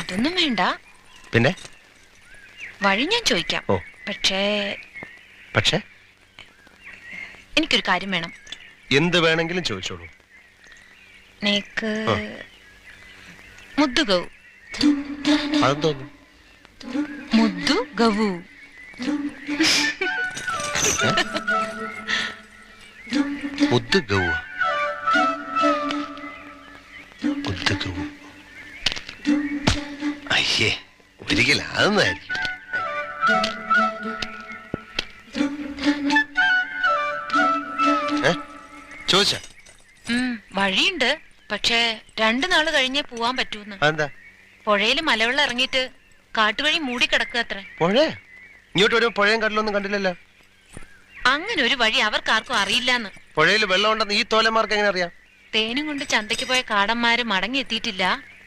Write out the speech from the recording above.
അതൊന്നും വേണ്ട. പിന്നെ വഴി ഞാൻ ചോദിക്കാം. ഓ പക്ഷേ എനിക്കൊരു കാര്യം വേണം. എന്ത് വേണമെങ്കിലും ചോദിച്ചോളൂ. നേക്ക് മുദ്ദു ഗൗ. അതെന്തോന്നു? മുദ്ദു ഗവു. മുദ്ദു ഗൗ. മുദ്ദു ഗൗ. അയ്യേ, ഒരിക്കലും അതൊന്നായിരിക്കും. ചോദിച്ച വഴിയുണ്ട്, പക്ഷേ 2 നാള് കഴിഞ്ഞേ പോവാൻ പറ്റൂന്ന്. അതെന്താ? പുഴയില് മലവെള്ളം ഇറങ്ങിയിട്ട് കാട്ടുവഴി മൂടിക്കിടക്കുക അത്ര. പുഴ ഇങ്ങോട്ട് ഒരു പുഴയും കടലൊന്നും കണ്ടില്ലല്ലോ. അങ്ങനെ ഒരു വഴി അവർക്കാർക്കും അറിയില്ലാന്ന്. പുഴയിൽ വെള്ളം ഉണ്ടെന്ന് ഈ തോലന്മാർക്ക് എങ്ങനെ അറിയാം? തേനും കൊണ്ട് ചന്തയ്ക്ക് പോയ കാടന്മാര് മടങ്ങി എത്തിയിട്ടില്ല.